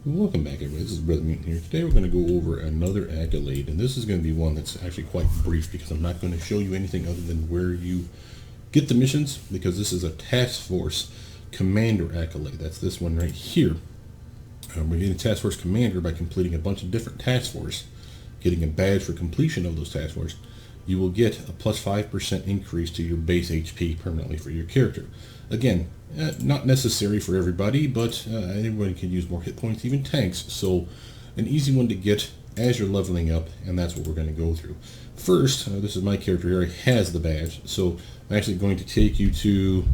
Welcome back, everybody. This is Brothermutant here. Today we're going to go over another Accolade, and this is going to be one that's actually quite brief because I'm not going to show you anything other than where you get the missions, because this is a Task Force Commander Accolade. That's this one right here. We're getting Task Force Commander by completing a bunch of different task force, getting a badge for completion of those task force. You will get a plus 5% increase to your base HP permanently for your character. Again, not necessary for everybody, but anybody can use more hit points, even tanks. So an easy one to get as you're leveling up, and that's what we're going to go through. First, this is my character here. He has the badge, so I'm actually going to take you to,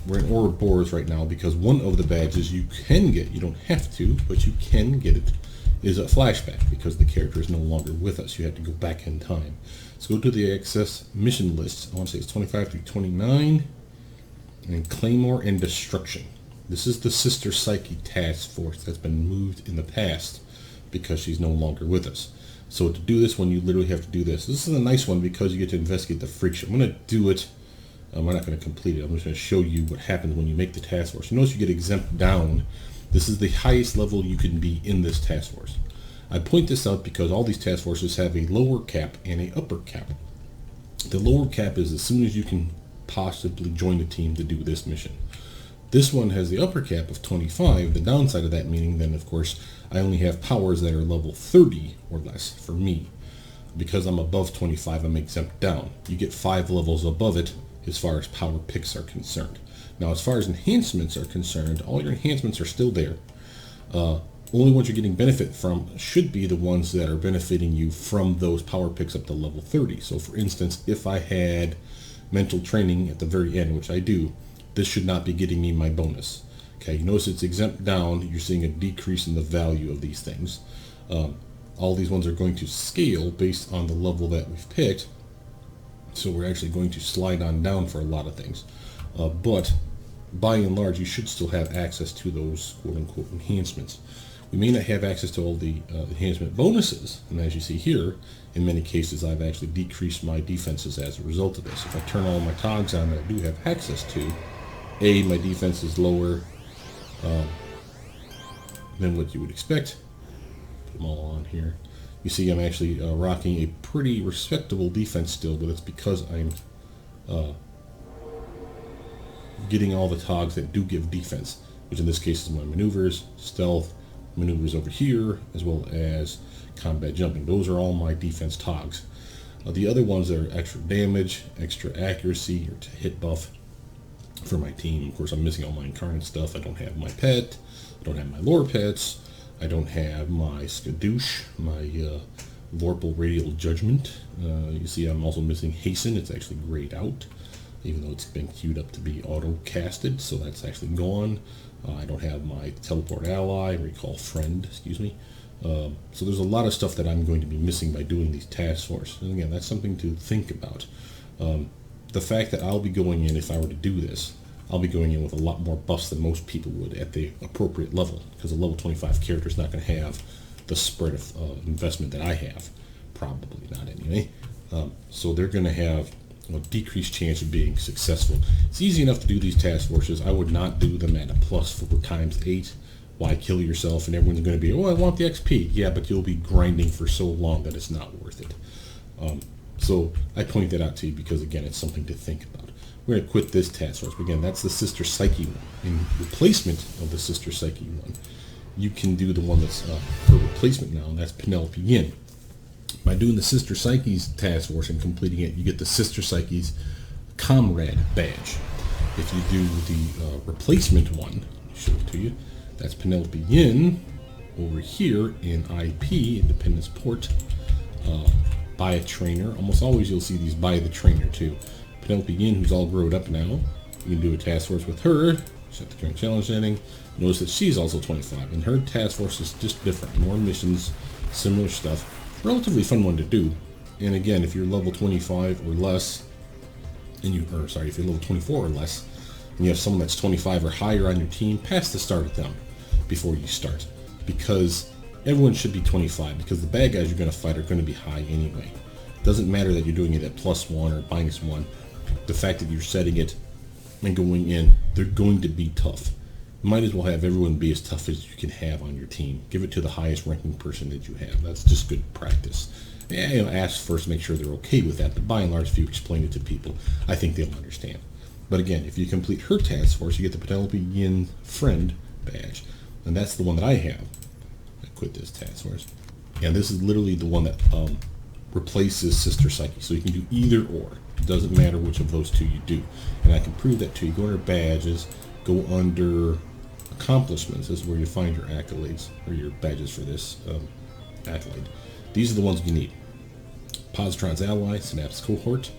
we're in Ouroboros right now, because one of the badges you can get, you don't have to, but you can get it, is a flashback, because the character is no longer with us. You have to go back in time. So go to the access mission list. I want to say it's 25 through 29. And Claymore and Destruction. This is the Sister Psyche task force that's been moved in the past because she's no longer with us. So to do this one, you literally have to do this. This is a nice one because you get to investigate the freak show. I'm going to do it. We're not going to complete it. I'm just going to show you what happens when you make the task force. You notice you get exempt down. This is the highest level you can be in this task force. I point this out because all these task forces have a lower cap and a upper cap. The lower cap is as soon as you can possibly join the team to do this mission. This one has the upper cap of 25. The downside of that meaning then, of course, I only have powers that are level 30 or less for me. Because I'm above 25, I'm exempt down. You get 5 levels above it as far as power picks are concerned. Now, as far as enhancements are concerned, all your enhancements are still there. Only ones you're getting benefit from should be the ones that are benefiting you from those power picks up to level 30. So for instance, if I had mental training at the very end, which I do, this should not be getting me my bonus. Okay, you notice it's exempt down. You're seeing a decrease in the value of these things. All these ones are going to scale based on the level that we've picked. So we're actually going to slide on down for a lot of things. But by and large, you should still have access to those quote-unquote enhancements. We may not have access to all the enhancement bonuses, and as you see here, in many cases I've actually decreased my defenses as a result of this. If I turn all my togs on that I do have access to, my defense is lower than what you would expect. Put them all on here. You see I'm actually rocking a pretty respectable defense still, but it's because I'm getting all the togs that do give defense, which in this case is my maneuvers, stealth, maneuvers over here, as well as combat jumping. Those are all my defense togs. The other ones are extra damage, extra accuracy, or hit buff for my team. Of course, I'm missing all my incarnate stuff. I don't have my pet, I don't have my lore pets, I don't have my skadoosh, my vorpal radial judgment. You see I'm also missing hasten. It's actually grayed out, even though it's been queued up to be auto casted, so that's actually gone. I don't have my teleport ally, recall friend, excuse me. So there's a lot of stuff that I'm going to be missing by doing these task forces. And again, that's something to think about. The fact that I'll be going in, if I were to do this, I'll be going in with a lot more buffs than most people would at the appropriate level, because a level 25 character is not going to have the spread of investment that I have. Probably not anyway. So they're going to have a decreased chance of being successful. It's easy enough to do these task forces. I would not do them at a +4 times 8. Why kill yourself? And everyone's going to be, oh, I want the XP. Yeah, but you'll be grinding for so long that it's not worth it. So I point that out to you because, again, it's something to think about. We're going to quit this task force. But again, that's the Sister Psyche one. In replacement of the Sister Psyche one, you can do the one that's for replacement now, and that's Penelope Yin. By doing the Sister Psyche's task force and completing it, you get the Sister Psyche's Comrade badge. If you do the replacement one, I'll show it to you, that's Penelope Yin over here in IP, Independence Port, by a trainer. Almost always you'll see these by the trainer too. Penelope Yin, who's all grown up now, you can do a task force with her, set the current challenge setting. Notice that she's also 25, and her task force is just different. More missions, similar stuff. Relatively fun one to do. And again, if you're level 25 or less, and if you're level 24 or less, and you have someone that's 25 or higher on your team, pass the start at them before you start, because everyone should be 25, because the bad guys you're going to fight are going to be high anyway. It doesn't matter that you're doing it at +1 or -1. The fact that you're setting it and going in, they're going to be tough. might as well have everyone be as tough as you can have on your team. Give it to the highest ranking person that you have. That's just good practice. Yeah, you know, ask first, make sure they're okay with that. But by and large, if you explain it to people, I think they'll understand. But again, if you complete her task force, you get the Penelope Yin Friend badge. And that's the one that I have. I quit this task force. And this is literally the one that replaces Sister Psyche. So you can do either or. It doesn't matter which of those two you do. And I can prove that to you. Go under badges, go under accomplishments. This is where you find your accolades, or your badges for this accolade. These are the ones you need. Positron's Ally, Synapse Cohort,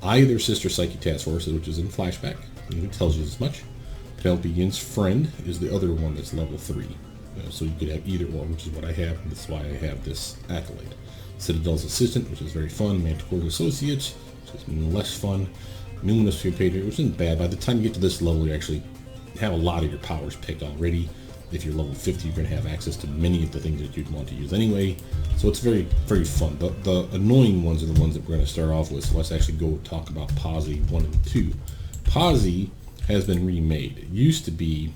either Sister Psyche Task Force, which is in flashback. It tells you as much. Penelope Yin's Friend is the other one that's level 3. So you could have either or, which is what I have, and that's why I have this accolade. Citadel's Assistant, which is very fun. Manticore's Associate, which is less fun. Numinous Patriot, which isn't bad. By the time you get to this level, you actually have a lot of your powers picked already. If you're level 50, you're going to have access to many of the things that you'd want to use anyway. So it's very, very fun. But the annoying ones are the ones that we're going to start off with. So let's actually go talk about Posi 1 and 2. Posi has been remade. It used to be,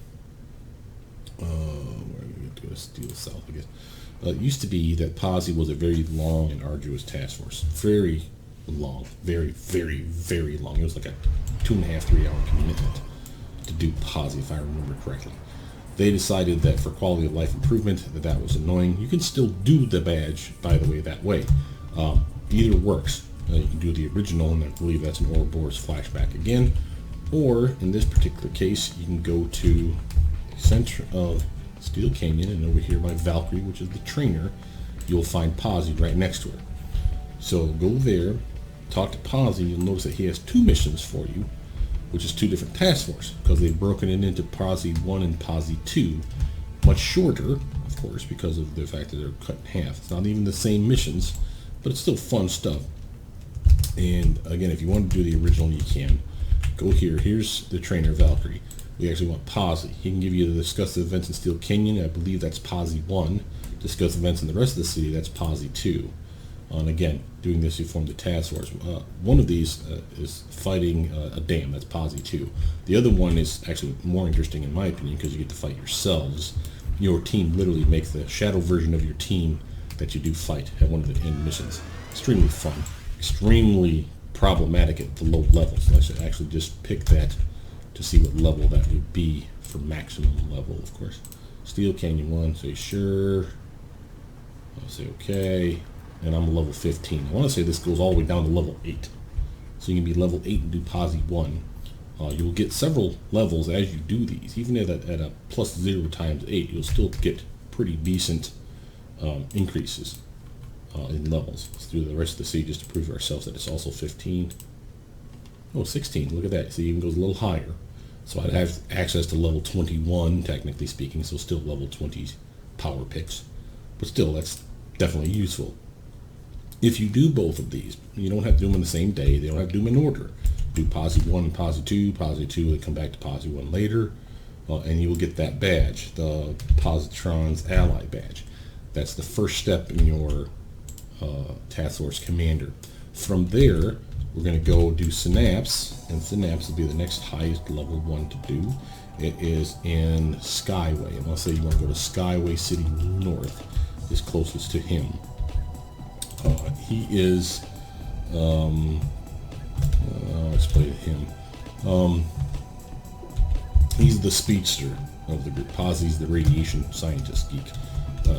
where are we going to go to Steel South, I guess. It used to be that Posi was a very long and arduous task force. Very long. Very, very, very long. It was like a 2.5, 3 hour commitment to do Posi, if I remember correctly. They decided that for quality of life improvement, that was annoying. You can still do the badge, by the way, that way. Either works. You can do the original, and I believe that's an Ouroboros flashback again. Or, in this particular case, you can go to the center of Steel Canyon, and over here by Valkyrie, which is the trainer, you'll find Posi right next to her. So go there, talk to Posi, you'll notice that he has 2 missions for you, which is 2 different task forces, because they've broken it into Posi 1 and Posi 2, much shorter, of course, because of the fact that they're cut in half. It's not even the same missions, but it's still fun stuff. And again, if you want to do the original, you can. Go here. Here's the trainer, Valkyrie. We actually want Posi. He can give you the discuss the events in Steel Canyon. I believe that's Posi 1. Discuss events in the rest of the city, that's Posi 2. And again, doing this, you form the task force. One of these is fighting a dam, that's Posi 2. The other one is actually more interesting in my opinion, because you get to fight yourselves. Your team literally makes the shadow version of your team that you do fight at one of the end missions. Extremely fun. Extremely problematic at the low levels. I should actually just pick that to see what level that would be for maximum level, of course. Steel Canyon 1, say sure. I'll say okay. And I'm level 15. I want to say this goes all the way down to level 8. So you can be level 8 and do Posi 1. You will get several levels as you do these. Even at a plus 0 times 8, you'll still get pretty decent increases in levels. Let's do the rest of the city just to prove to ourselves that it's also 15. Oh, 16. Look at that. See, it even goes a little higher. So I'd have access to level 21, technically speaking, so still level 20 power picks. But still, that's definitely useful. If you do both of these, you don't have to do them in the same day. They don't have to do them in order. Do Posi 1 and Posi 2, Posi 2, and come back to Posi 1 later, and you will get that badge, the Positron's Ally badge. That's the first step in your Task Force Commander. From there, we're going to go do Synapse, and Synapse will be the next highest level one to do. It is in Skyway, and let's say you want to go to Skyway City North, is closest to him. He is, I'll explain him. He's the speedster of the group. Posi's the radiation scientist geek.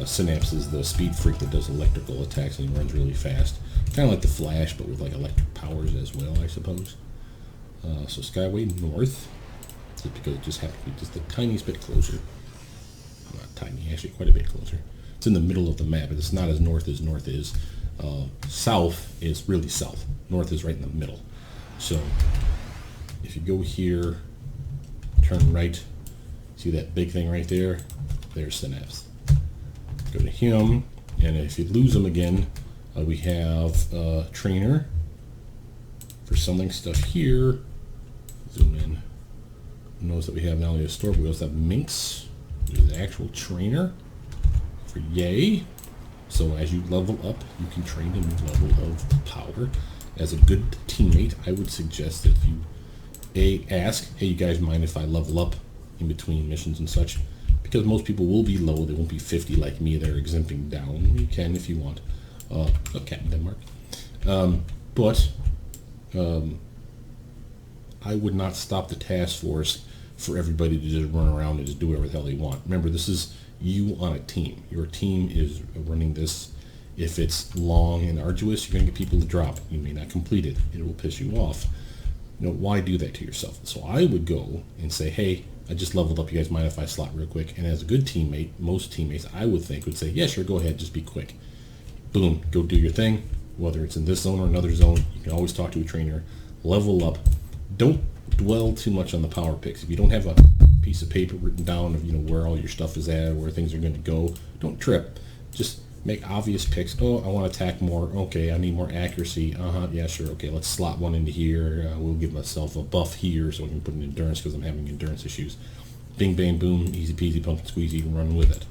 Synapse is the speed freak that does electrical attacks and he runs really fast. Kind of like the Flash, but with like electric powers as well, I suppose. So Skyway North, just because it just happened to be just the tiniest bit closer. Not tiny, actually quite a bit closer. It's in the middle of the map, but it's not as north is. South is really south. North is right in the middle. So if you go here, turn right, see that big thing right there? There's Synapse. Go to him, and if you lose him again, we have Trainer for selling stuff here. Zoom in. Notice that we have not only a store, but we also have Minx, who is the actual trainer for Yay. So as you level up, you can train a new level of power. As a good teammate, I would suggest that you ask, hey, you guys mind if I level up in between missions and such, because most people will be low. They won't be 50 like me. They're exempting down. You can if you want. Captain Denmark. But I would not stop the task force for everybody to just run around and just do whatever the hell they want. Remember, this is you on a team. Your team is running this. If it's long and arduous, you're going to get people to drop. You may not complete it. It will piss you off. Why do that to yourself? So I would go and say, hey, I just leveled up. You guys mind if I slot real quick? And as a good teammate, most teammates, I would think, would say, yeah, sure, go ahead. Just be quick. Boom, go do your thing. Whether it's in this zone or another zone, you can always talk to a trainer. Level up. Don't dwell too much on the power picks. If you don't have a piece of paper written down of where all your stuff is at, where things are going to go, don't trip. Just make obvious picks. Oh, I want to attack more. Okay, I need more accuracy. Yeah, sure. Okay, let's slot one into here. We'll give myself a buff here so I can put an endurance because I'm having endurance issues. Bing, bang, boom, easy peasy, pump and squeeze. You can run with it.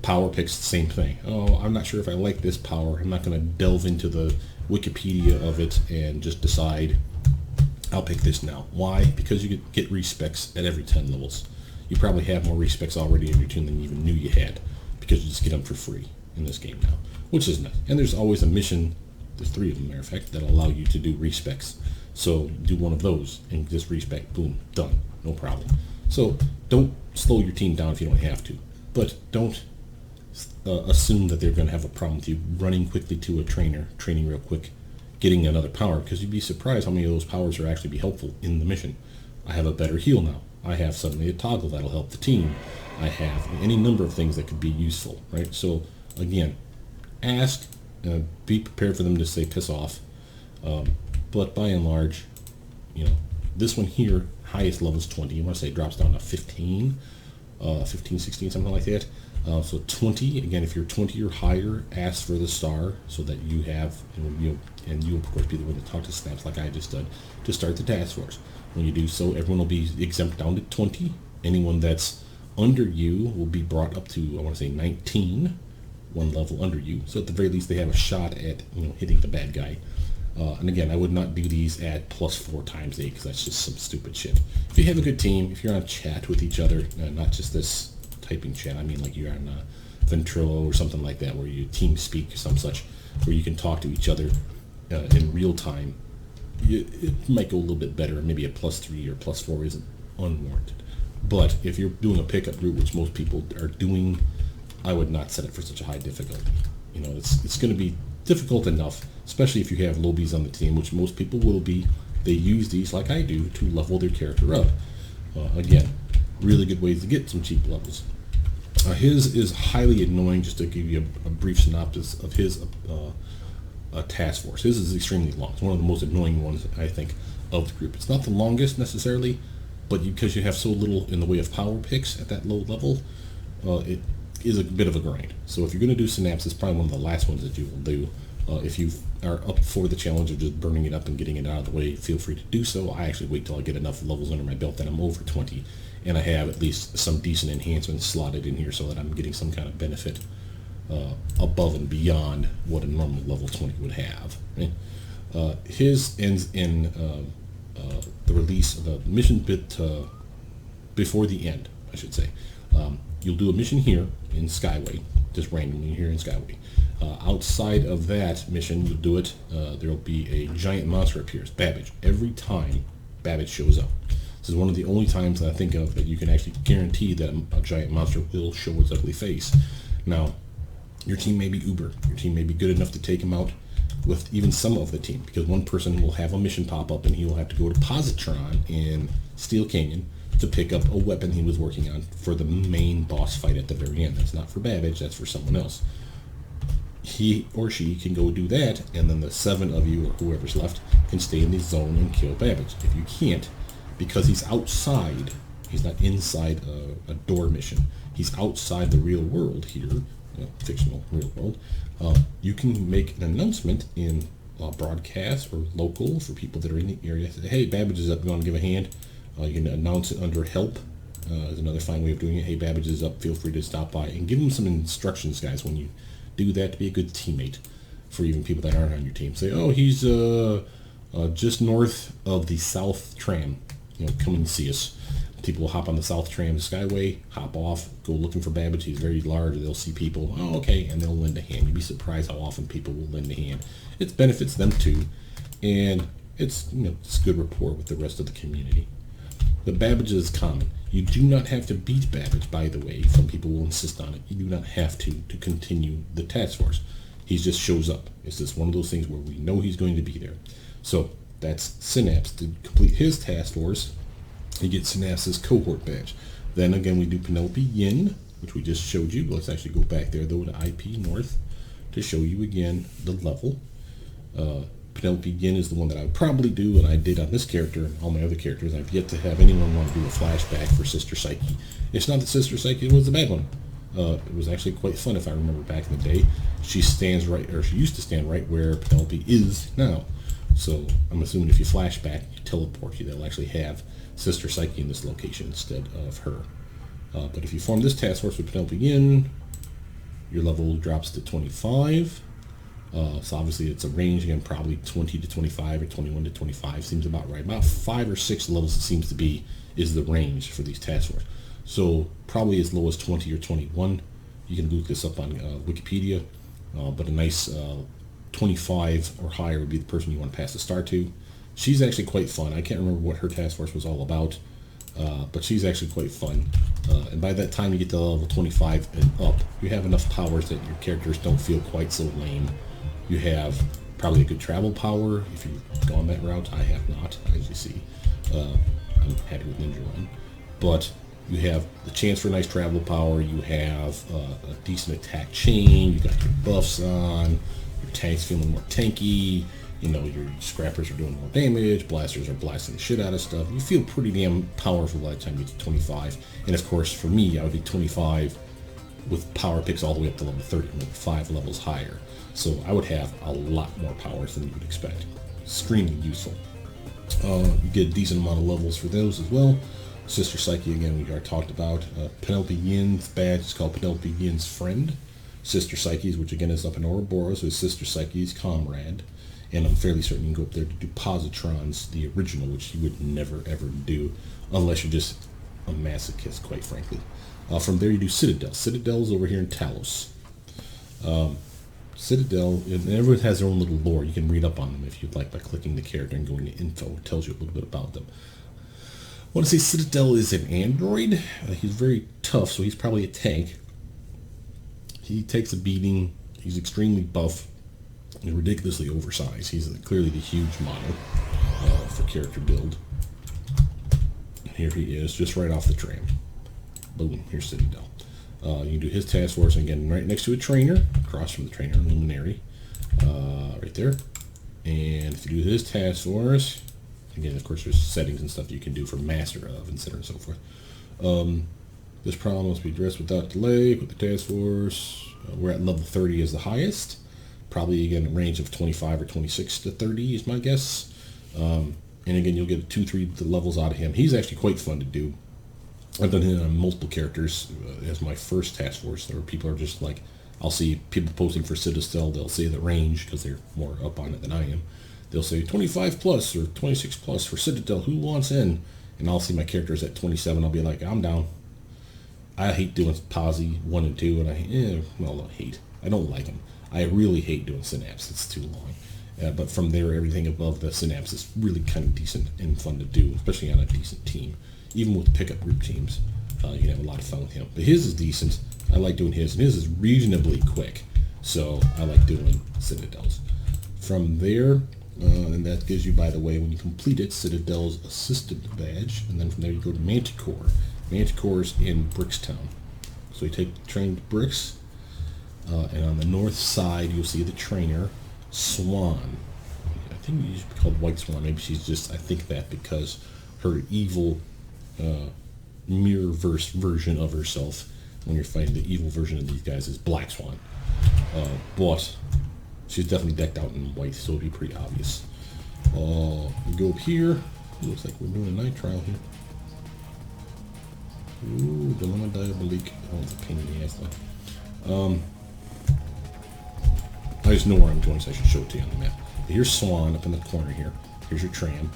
Power picks, the same thing. Oh, I'm not sure if I like this power. I'm not going to delve into the Wikipedia of it and just decide I'll pick this now. Why? Because you get respecs at every 10 levels. You probably have more respecs already in your team than you even knew you had, because you just get them for free in this game now, which is nice. And there's always a mission, there's 3 of them, matter of fact, that allow you to do respecs. So do one of those and just respec, boom, done, no problem. So don't slow your team down if you don't have to, but don't assume that they're going to have a problem with you running quickly to a trainer, training real quick, getting another power, because you'd be surprised how many of those powers are actually be helpful in the mission. I have a better heal now. I have suddenly a toggle that'll help the team. I have any number of things that could be useful, right? So again, ask, be prepared for them to say piss off, but by and large, this one here, highest level is 20. You want to say it drops down to 15, 16, something like that. So 20, again, if you're 20 or higher, ask for the star so that you have, and you'll of course be the one to talk to Snaps like I just did to start the task force. When you do so, everyone will be exempt down to 20. Anyone that's under you will be brought up to, I want to say 19, one level under you. So at the very least, they have a shot at hitting the bad guy. And again, I would not do these at +4 times 8 because that's just some stupid shit. If you have a good team, if you're on chat with each other, not just this typing chat, I mean like you're on Ventrilo or something like that, where you team speak or some such, where you can talk to each other in real time, it might go a little bit better. Maybe a +3 or +4 isn't unwarranted. But if you're doing a pickup group, which most people are doing, I would not set it for such a high difficulty. It's going to be difficult enough, especially if you have lobies on the team, which most people will be. They use these, like I do, to level their character up. Again, really good ways to get some cheap levels. His is highly annoying. Just to give you a brief synopsis of his task force. His is extremely long. It's one of the most annoying ones, I think, of the group. It's not the longest necessarily, but because you have so little in the way of power picks at that low level, it is a bit of a grind. So if you're going to do Synapse, it's probably one of the last ones that you will do. If you are up for the challenge of just burning it up and getting it out of the way, feel free to do so. I actually wait till I get enough levels under my belt that I'm over 20, and I have at least some decent enhancements slotted in here so that I'm getting some kind of benefit above and beyond what a normal level 20 would have. Right? His ends in the release of the mission bit before the end, I should say. You'll do a mission here in Skyway, just randomly here in Skyway. Outside of that mission, you'll do it, there will be a giant monster appears, Babbage. Every time Babbage shows up. This is one of the only times that I think of that you can actually guarantee that a giant monster will show its ugly face. Now, your team may be uber. Your team may be good enough to take him out with even some of the team, because one person will have a mission pop up and he will have to go to Positron in Steel Canyon to pick up a weapon he was working on for the main boss fight at the very end. That's not for Babbage, that's for someone else. He or she can go do that, and then the 7 of you, or whoever's left, can stay in the zone and kill Babbage. If you can't, because he's outside, he's not inside a door mission, he's outside the real world here, fictional real world, you can make an announcement in broadcast or local for people that are in the area. Say, hey, Babbage is up, you want to give a hand? You can announce it under help. Is another fine way of doing it. Hey, Babbage is up, feel free to stop by, and give them some instructions, guys, when you do that, to be a good teammate for even people that aren't on your team. Say, oh, he's just north of the South Tram, come and see us. People will hop on the South Tram Skyway, hop off, go looking for Babbage. He's very large. They'll see people. Oh, okay, and they'll lend a hand. You'd be surprised how often people will lend a hand. It benefits them too, and it's it's good rapport with the rest of the community. The Babbage is common. You do not have to beat Babbage, by the way. Some people will insist on it. You do not have to continue the task force. He just shows up. It's just one of those things where we know he's going to be there. So that's Synapse. To complete his task force, you get Synapse's cohort badge. Then again, we do Penelope Yin, which we just showed you. Let's actually go back there though to IP North to show you again the level. Penelope Yin is the one that I would probably do, and I did on this character and all my other characters. I've yet to have anyone want to do a flashback for Sister Psyche. It's not that Sister Psyche was the bad one. It was actually quite fun if I remember back in the day. She stands right, or she used to stand right where Penelope is now. So I'm assuming if you flash back, you teleport you, they'll actually have Sister Psyche in this location instead of her. But if you form this task force with Penelope Yin, your level drops to 25. So obviously it's a range, again, probably 20 to 25 or 21 to 25 seems about right. About 5 or 6 levels it seems to be is the range for these task force. So probably as low as 20 or 21. You can look this up on Wikipedia, but a nice 25 or higher would be the person you want to pass the star to. She's actually quite fun. I can't remember what her task force was all about, but she's actually quite fun. And by that time you get to level 25 and up, you have enough powers that your characters don't feel quite so lame. You have probably a good travel power if you've gone that route. I have not, as you see. I'm happy with Ninja Run. But you have the chance for a nice travel power. You have a decent attack chain. You got your buffs on. Your tank's feeling more tanky. Your scrappers are doing more damage. Blasters are blasting the shit out of stuff. You feel pretty damn powerful by the time you get to 25. And of course, for me, I would be 25 with power picks all the way up to level 30, 5 levels higher. So I would have a lot more powers than you would expect. Extremely useful. You get a decent amount of levels for those as well. Sister Psyche, again, we already talked about. Penelope Yin's badge is called Penelope Yin's Friend. Sister Psyche's, which again is up in Ouroboros, is Sister Psyche's Comrade. And I'm fairly certain you can go up there to do Positrons, the original, which you would never ever do unless you're just a masochist, quite frankly. From there you do Citadel. Citadel's over here in Talos. Citadel, and everyone has their own little lore. You can read up on them if you'd like by clicking the character and going to info. It tells you a little bit about them. I want to say Citadel is an android. He's very tough, so he's probably a tank. He takes a beating. He's extremely buff and ridiculously oversized. He's clearly the huge model for character build. And here he is, just right off the tram. Boom, here's Citadel. You can do his task force, and again, right next to a trainer, across from the trainer, Luminary, right there. And if you do his task force, again, of course, there's settings and stuff you can do for master of, and so on and so forth. This problem must be addressed without delay. With the task force, we're at level 30 as the highest. Probably, again, a range of 25 or 26 to 30 is my guess. And again, you'll get 2-3 levels out of him. He's actually quite fun to do. I've done it on multiple characters as my first task force. There people are just like, I'll see people posting for Citadel, they'll say the range because they're more up on it than I am. They'll say 25 plus or 26 plus for Citadel, who wants in? And I'll see my characters at 27, I'll be like, I'm down. I hate doing Posse 1 and 2, and I don't like them. I really hate doing Synapse, it's too long. But from there, everything above the Synapse is really kind of decent and fun to do, especially on a decent team. Even with pickup group teams, you can have a lot of fun with him. But his is decent. I like doing his, and his is reasonably quick. So I like doing Citadel's. From there, and that gives you, by the way, when you complete it, Citadel's Assistant badge. And then from there you go to Manticore. Manticore's in Brickstown. So you take the train to Bricks, and on the north side you'll see the trainer, Swan. I think she should be called White Swan. Maybe she's just, I think that because her evil mirror-verse version of herself, when you're fighting the evil version of these guys, is Black Swan. But she's definitely decked out in white, so it'll be pretty obvious. We go up here. It looks like we're doing a night trial here. Ooh, Dilemma Diabolique. Oh, it's a pain in the ass though. I just know where I'm going, so I should show it to you on the map. Here's Swan up in the corner here. Here's your tram.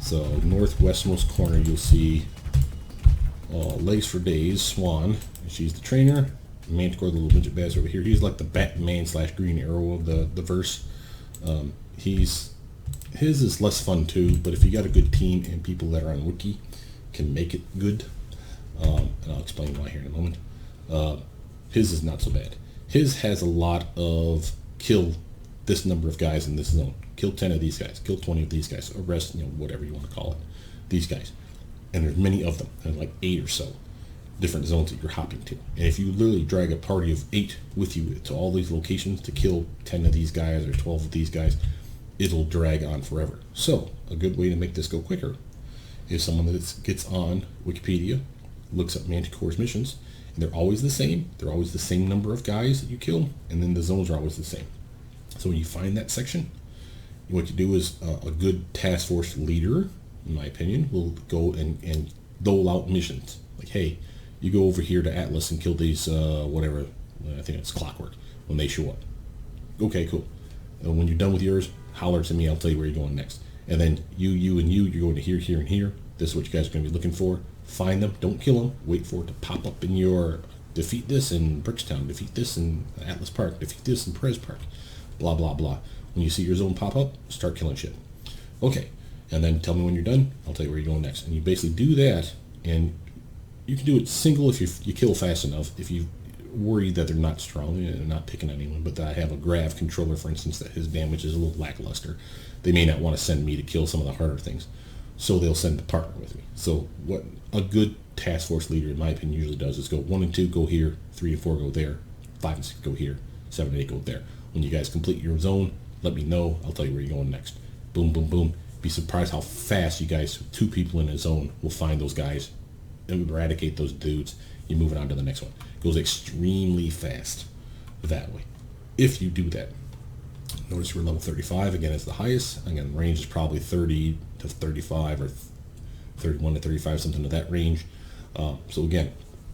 So northwestmost corner, you'll see Legs for Days, Swan. She's the trainer. Manticore, the little midget badass over here. He's like the Batman / Green Arrow of the verse. His is less fun too, but if you got a good team and people that are on Wiki can make it good, and I'll explain why here in a moment. His is not so bad. His has a lot of kill this number of guys in this zone. Kill 10 of these guys. Kill 20 of these guys. Arrest, whatever you want to call it. These guys. And there's many of them. There's like 8 or so different zones that you're hopping to. And if you literally drag a party of 8 with you to all these locations to kill 10 of these guys or 12 of these guys, it'll drag on forever. So a good way to make this go quicker is someone that gets on Wikipedia, looks up Manticore's missions, and they're always the same. They're always the same number of guys that you kill, and then the zones are always the same. So when you find that section, what you do is a good task force leader, in my opinion, will go and dole out missions. Like, hey, you go over here to Atlas and kill these, whatever, I think it's Clockwork, when they show up. Okay, cool. When you're done with yours, holler to me, I'll tell you where you're going next. And then you're going to here, here, and here. This is what you guys are going to be looking for. Find them, don't kill them, wait for it to pop up in your, defeat this in Brickstown, defeat this in Atlas Park, defeat this in Perez Park, blah, blah, blah. When you see your zone pop up, start killing shit. Okay, and then tell me when you're done, I'll tell you where you're going next. And you basically do that, and you can do it single if you kill fast enough. If you worry that they're not strong, they're not picking anyone, but I have a Grav controller, for instance, that his damage is a little lackluster. They may not want to send me to kill some of the harder things, so they'll send a partner with me. So what a good task force leader, in my opinion, usually does is go 1 and 2 go here, 3 and 4 go there, 5 and 6 go here, 7 and 8 go there. When you guys complete your zone, let me know. I'll tell you where you're going next. Boom, boom, boom. Be surprised how fast you guys, 2 people in a zone, will find those guys, eradicate those dudes. You're moving on to the next one. It goes extremely fast that way, if you do that. Notice we're level 35. Again, it's the highest. Again, range is probably 30 to 35 or 31 to 35, something to that range. So again,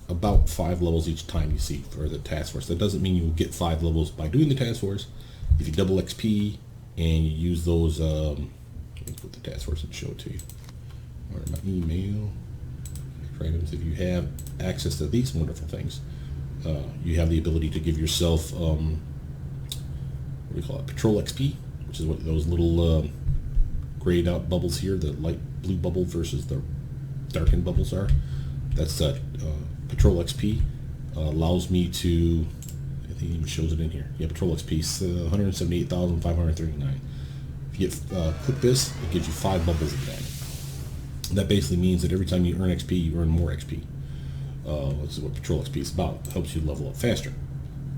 about 5 levels each time you see for the task force. That doesn't mean you will get 5 levels by doing the task force. If you double XP and you use those, let me put the task force and show it to you. Or my email items. If you have access to these wonderful things, you have the ability to give yourself what do you call it? Patrol XP, which is what those little grayed out bubbles here, the light blue bubble versus the darkened bubbles are. That's Patrol XP. Allows me to, I think it even shows it in here. Yeah, Patrol XP, 178,539. If you click this, it gives you 5 bubbles of that. That basically means that every time you earn XP, you earn more XP. This is what Patrol XP is about. It helps you level up faster.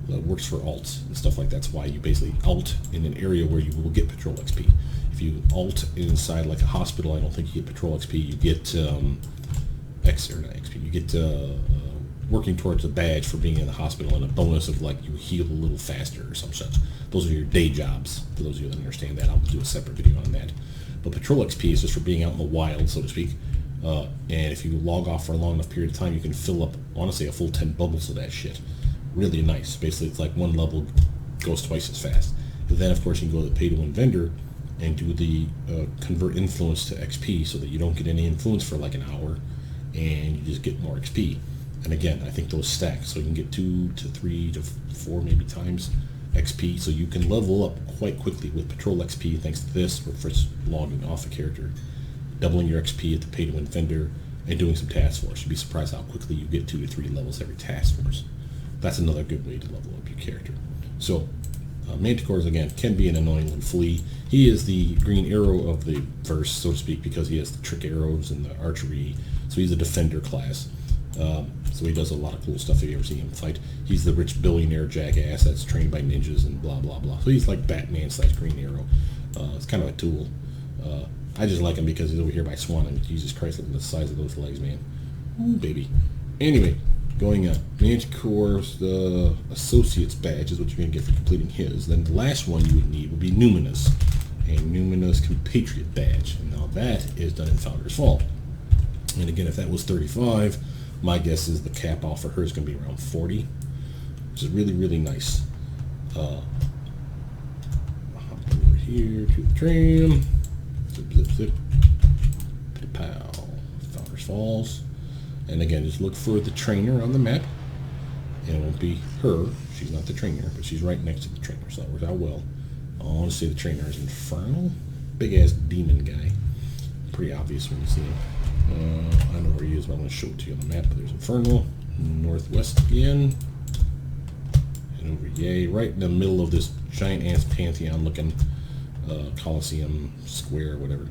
It works for alts and stuff like that. That's why you basically alt in an area where you will get Patrol XP. If you alt inside like a hospital, I don't think you get Patrol XP. You get you get working towards a badge for being in the hospital and a bonus of like you heal a little faster or some such. Those are your day jobs. For those of you that understand that, I'll do a separate video on that. But Patrol XP is just for being out in the wild, so to speak. And if you log off for a long enough period of time, you can fill up, honestly, a full 10 bubbles of that shit. Really nice. Basically, it's like one level goes twice as fast. And then, of course, you can go to the pay-to-win vendor and do the convert influence to XP so that you don't get any influence for like an hour and you just get more XP. And again, I think those stack, so you can get 2 to 3 to 4 maybe times XP, so you can level up quite quickly with Patrol XP thanks to this, or first logging off a character, doubling your XP at the pay-to-win vendor, and doing some task force. You'd be surprised how quickly you get 2 to 3 levels every task force. That's another good way to level up your character. So, Manticores, again, can be an annoying little flea. He is the green arrow of the verse, so to speak, because he has the trick arrows and the archery, so he's a defender class. So he does a lot of cool stuff if you ever see him fight. He's the rich billionaire jackass that's trained by ninjas and blah, blah, blah. So he's like Batman / Green Arrow. It's kind of a tool. I just like him because he's over here by Swan, and Jesus Christ, look at the size of those legs, man. Ooh, baby. Anyway, going up. Manticore's the Associate's badge is what you're going to get for completing his. Then the last one you would need would be Numinous, a Numinous Compatriot badge. And now that is done in Founder's Fall. And again, if that was 35, my guess is the cap off for her is going to be around 40, which is really, really nice. Hop over here to the tram. Zip, zip, zip. Pow. Founders Falls. And again, just look for the trainer on the map. And it won't be her. She's not the trainer, but she's right next to the trainer, so that works out well. I want to say the trainer is Infernal. Big-ass demon guy. Pretty obvious when you see him. I know where he is, but I'm going to show it to you on the map. But there's Infernal, northwest again. And over, yay, right in the middle of this giant-ass Pantheon-looking Colosseum square, whatever.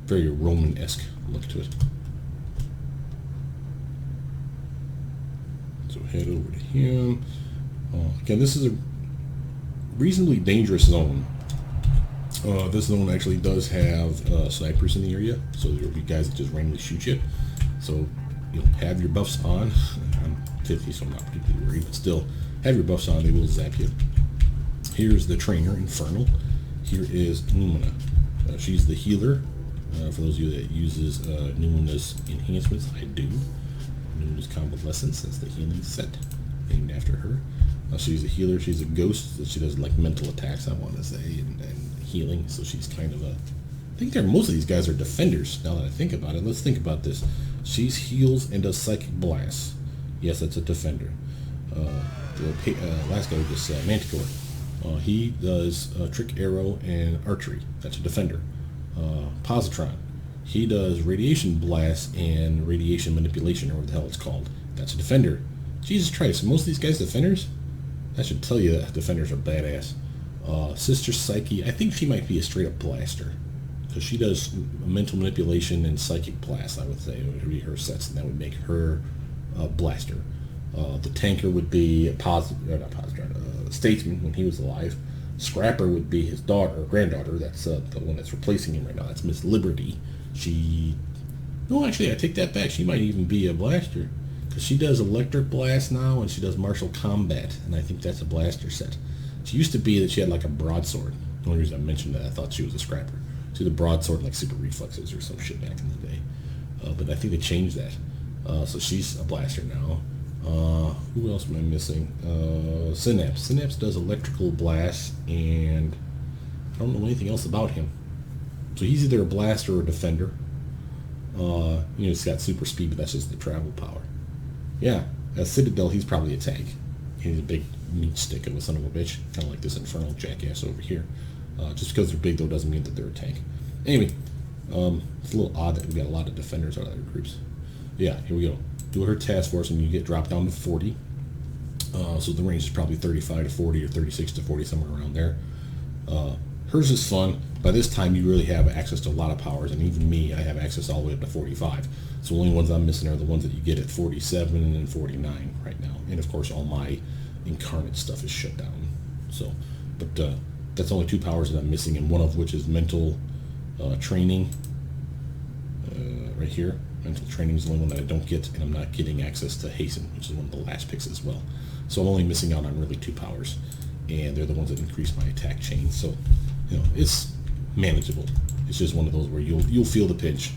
Very Roman-esque look to it. So head over to him. Again, this is a reasonably dangerous zone. This zone actually does have snipers in the area, so there will be guys that just randomly shoot you. So you'll have your buffs on. I'm 50, so I'm not particularly worried, but still, have your buffs on, they will zap you. Here's the trainer, Infernal. Here is Numina. She's the healer. For those of you that uses Numina's Enhancements, I do. Numina's Convalescence, that's the healing set, named after her. She's a healer, she's a ghost, so she does like mental attacks, I want to say, and healing, so she's kind of a... I think most of these guys are defenders, now that I think about it. Let's think about this. She's heals and does psychic blasts. Yes, that's a defender. The last guy was this Manticore. He does trick arrow and archery. That's a defender. Positron. He does radiation blast and radiation manipulation, or what the hell it's called. That's a defender. Jesus Christ, most of these guys defenders? That should tell you that defenders are badass. Sister Psyche, I think she might be a straight up blaster, because she does mental manipulation and psychic blast, I would say. It would be her sets, and that would make her a blaster. The tanker would be Statesman when he was alive. Scrapper would be his daughter, or granddaughter. That's the one that's replacing him right now. That's Miss Liberty. No, actually, I take that back. She might even be a blaster, because she does electric blast now, and she does martial combat, and I think that's a blaster set. She used to be that she had like a broadsword. The only reason I mentioned that, I thought she was a scrapper. She had a broadsword and like super reflexes or some shit back in the day. But I think they changed that. So she's a blaster now. Who else am I missing? Synapse. Synapse does electrical blasts, and I don't know anything else about him. So he's either a blaster or a defender. He's got super speed, but that's just the travel power. Yeah, as Citadel, he's probably a tank. He's a big meat stick of a son of a bitch, kind of like this Infernal jackass over here. Just because they're big, though, doesn't mean that they're a tank. Anyway, it's a little odd that we got a lot of defenders out of other groups. Yeah, here we go. Do her task force, and you get dropped down to 40. So the range is probably 35 to 40 or 36 to 40, somewhere around there. Hers is fun. By this time, you really have access to a lot of powers, and even me, I have access all the way up to 45. So the only ones I'm missing are the ones that you get at 47 and then 49 right now. And of course, all my incarnate stuff is shut down. So, but that's only 2 powers that I'm missing, and one of which is mental training. Right here, mental training is the only one that I don't get, and I'm not getting access to hasten, which is one of the last picks as well. So I'm only missing out on really 2 powers, and they're the ones that increase my attack chain. So, it's manageable. It's just one of those where you'll feel the pinch.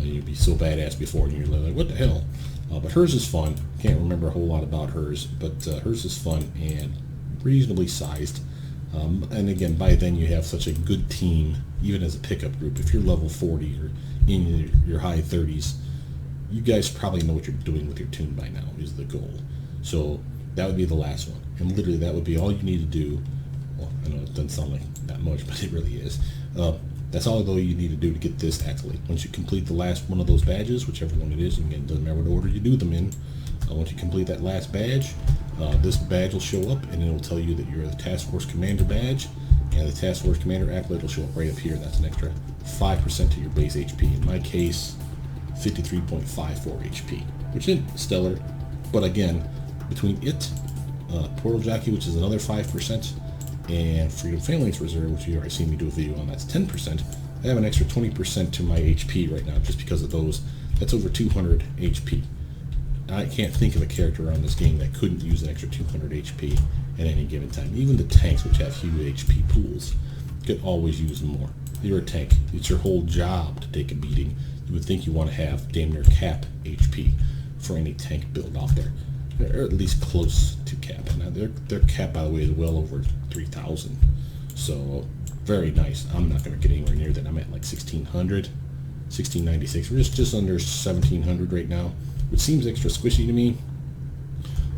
You'd be so badass before, and you're like, what the hell? But hers is fun. Can't remember a whole lot about hers, but hers is fun and reasonably sized. And again, by then you have such a good team, even as a pickup group. If you're level 40 or in your high 30s, you guys probably know what you're doing with your tune by now, is the goal. So that would be the last one. And literally that would be all you need to do. Well, I know it doesn't sound like that much, but it really is. That's all though you need to do to get this accolade. Once you complete the last one of those badges, whichever one it is, and again, it doesn't matter what order you do them in, once you complete that last badge, this badge will show up, and it will tell you that you're the Task Force Commander badge, and the Task Force Commander accolade will show up right up here, and that's an extra 5% to your base HP. In my case, 53.54 HP, which isn't stellar, but again, between it, Portal Jockey, which is another 5%, and Freedom Phalanx Reserve, which you already seen me do a video on, that's 10%. I have an extra 20% to my HP right now just because of those. That's over 200 HP. I can't think of a character on this game that couldn't use an extra 200 HP at any given time. Even the tanks, which have huge HP pools, could always use more. You're a tank. It's your whole job to take a beating. You would think you want to have damn near cap HP for any tank build out there. They're at least close to cap. Now their cap, by the way, is well over 3,000. So very nice. I'm not going to get anywhere near that. I'm at like 1,600, 1,696. We're just under 1,700 right now. which seems extra squishy to me.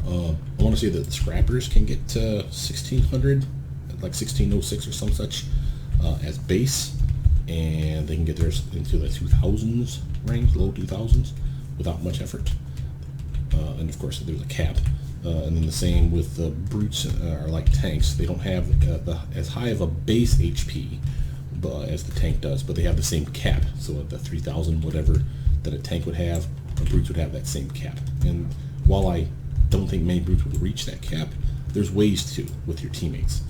I want to say that the scrappers can get to 1600, like 1606 or some such, as base, and they can get theirs into the 2000s range, low 2000s, without much effort. And of course, there's a cap. And then the same with the brutes are like tanks. They don't have as high of a base HP as the tank does, but they have the same cap. So at the 3000 whatever that a tank would have, the brutes would have that same cap. And while I don't think many brutes would reach that cap, there's ways to with your teammates.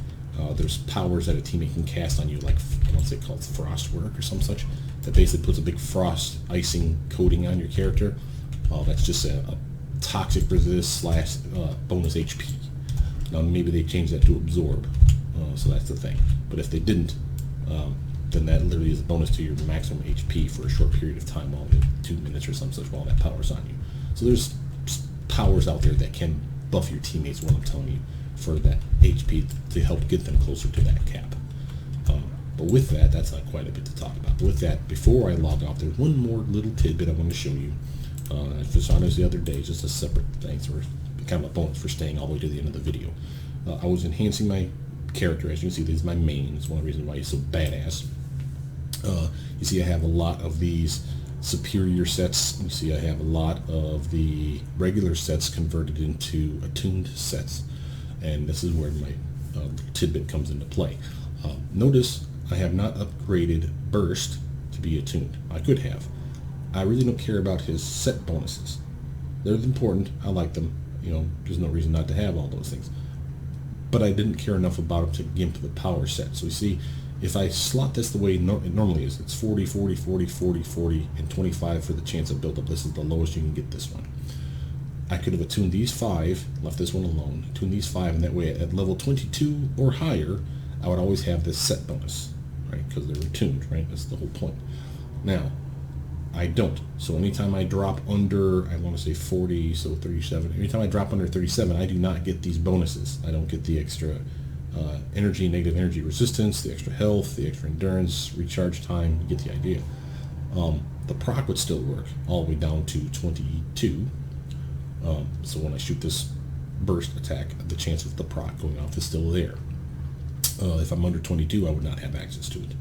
There's powers that a teammate can cast on you, like what's it called, frostwork or some such, that basically puts a big frost icing coating on your character. That's just a toxic resist / bonus HP. Now maybe they change that to absorb, so that's the thing. But if they didn't, then that literally is a bonus to your maximum HP for a short period of time, while 2 minutes or some such, while that power's on you. So there's powers out there that can buff your teammates, what I'm telling you, for that HP to help get them closer to that cap. But with that, that's not quite a bit to talk about. But with that, before I log off, there's one more little tidbit I want to show you. I just saw this the other day, just a separate thing, so kind of a bonus for staying all the way to the end of the video. I was enhancing my character. As you can see, this is my main. It's one of the reasons why he's so badass. You see I have a lot of these superior sets. You see I have a lot of the regular sets converted into attuned sets. And this is where my tidbit comes into play. Notice I have not upgraded Burst to be attuned. I could have. I really don't care about his set bonuses. They're important. I like them. You know, there's no reason not to have all those things. But I didn't care enough about him to gimp the power set. So you see, if I slot this the way it normally is, it's 40, 40, 40, 40, 40, and 25 for the chance of buildup. This is the lowest you can get this one. I could have attuned these 5, left this one alone, attuned these 5, and that way at level 22 or higher, I would always have this set bonus, right? Because they're attuned, right? That's the whole point. Now, I don't. So anytime I drop under, I want to say 40, so 37. Anytime I drop under 37, I do not get these bonuses. I don't get the extra energy, negative energy resistance, the extra health, the extra endurance, recharge time. You get the idea. The proc would still work all the way down to 22. So when I shoot this burst attack, the chance of the proc going off is still there. If I'm under 22, I would not have access to it.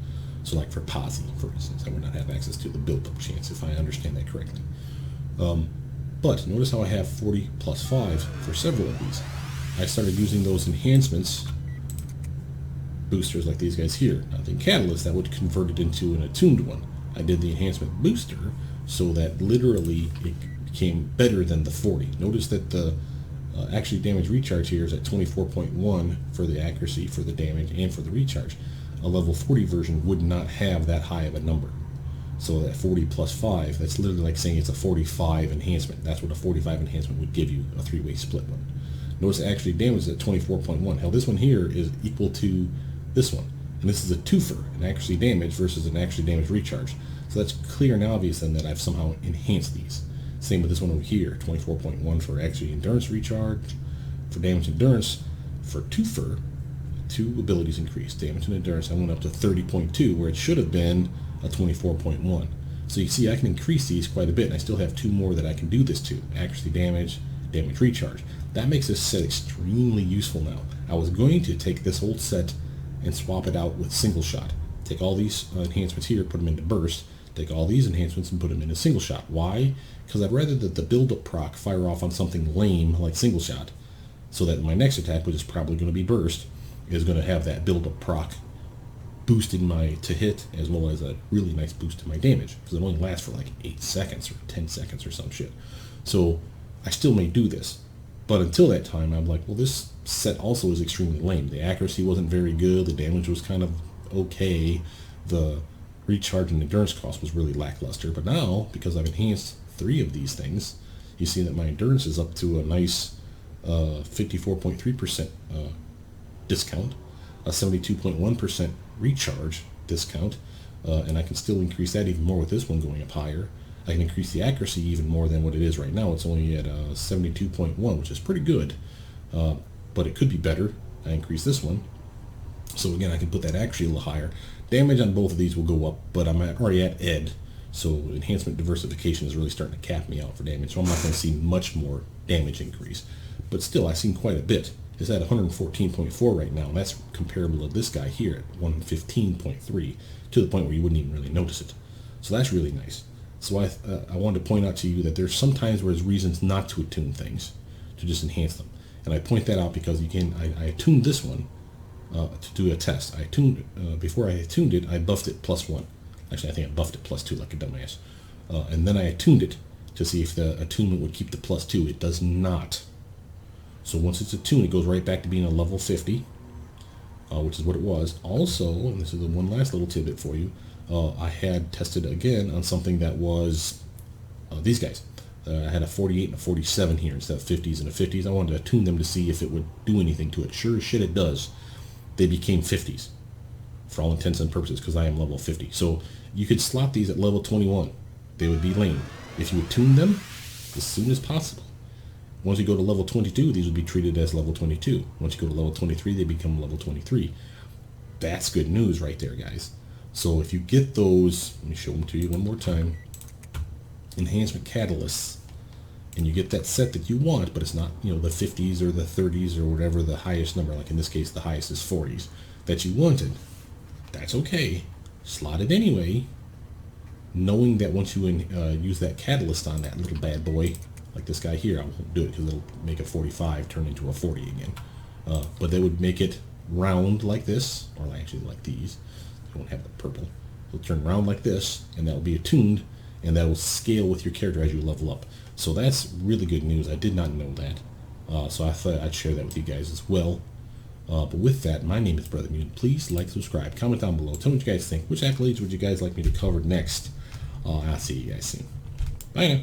So like for Posse, for instance, I would not have access to the build-up chance, if I understand that correctly. But notice how I have 40 plus 5 for several of these. I started using those enhancements boosters like these guys here. Now in Catalyst, that would convert it into an attuned one. I did the enhancement booster so that literally it became better than the 40. Notice that the actually damage recharge here is at 24.1 for the accuracy, for the damage, and for the recharge. A level 40 version would not have that high of a number. So that 40 plus 5, that's literally like saying it's a 45 enhancement. That's what a 45 enhancement would give you, a 3-way split one. Notice it actually damages at 24.1. Hell, this one here is equal to this one. And this is a twofer, an accuracy damage versus an accuracy damage recharge. So that's clear and obvious then that I've somehow enhanced these. Same with this one over here, 24.1 for accuracy endurance recharge, for damage endurance, for twofer, 2 abilities increased. Damage and endurance, I went up to 30.2, where it should have been a 24.1. So you see I can increase these quite a bit, and I still have 2 more that I can do this to. Accuracy damage, damage recharge. That makes this set extremely useful now. I was going to take this whole set and swap it out with single shot. Take all these enhancements here, put them into burst, take all these enhancements and put them into single shot. Why? Because I'd rather that the build-up proc fire off on something lame like single shot, so that my next attack, which is probably going to be burst, is going to have that build-up proc boosting my to hit, as well as a really nice boost to my damage, because it only lasts for like 8 seconds or 10 seconds or some shit. So I still may do this, but until that time I'm like, well, this set also is extremely lame. The accuracy wasn't very good, the damage was kind of okay, the recharge and endurance cost was really lackluster. But now, because I've enhanced 3 of these things, you see that my endurance is up to a nice 54.3% discount, a 72.1% recharge discount, and I can still increase that even more with this one going up higher. I can increase the accuracy even more than what it is right now. It's only at 72.1, which is pretty good, but it could be better. I increase this one, so again I can put that accuracy a little higher. Damage on both of these will go up, but I'm already at Ed, So enhancement diversification is really starting to cap me out for damage. So I'm not going to see much more damage increase. But still, I've seen quite a bit. It's at 114.4 right now. And that's comparable to this guy here at 115.3, to the point where you wouldn't even really notice it. So that's really nice. So I wanted to point out to you that there's sometimes where there's reasons not to attune things, to just enhance them. And I point that out because I attuned this one to do a test. I attuned before I attuned it, I buffed it +1. Actually, I think I buffed it +2 like a dumbass. And then I attuned it to see if the attunement would keep the +2. It does not. So once it's attuned, it goes right back to being a level 50, which is what it was. Also, and this is the one last little tidbit for you, I had tested again on something that was these guys. I had a 48 and a 47 here instead of 50s and a 50s. I wanted to attune them to see if it would do anything to it. Sure as shit it does. They became 50s for all intents and purposes because I am level 50. So you could slot these at level 21. They would be lame. If you attune them as soon as possible. Once you go to level 22, these would be treated as level 22. Once you go to level 23, they become level 23. That's good news right there, guys. So if you get those, let me show them to you one more time, enhancement catalysts, and you get that set that you want, but it's not, the 50s or the 30s or whatever the highest number, like in this case the highest is 40s, that you wanted, that's okay. Slot it anyway, knowing that once you use that catalyst on that little bad boy, like this guy here, I won't do it because it'll make a 45 turn into a 40 again. But they would make it round like this, or actually like these. They won't have the purple. It'll turn round like this, and that will be attuned, and that will scale with your character as you level up. So that's really good news. I did not know that. So I thought I'd share that with you guys as well. But with that, my name is Brothermutant. Please like, subscribe, comment down below. Tell me what you guys think. Which accolades would you guys like me to cover next? I'll see you guys soon. Bye now.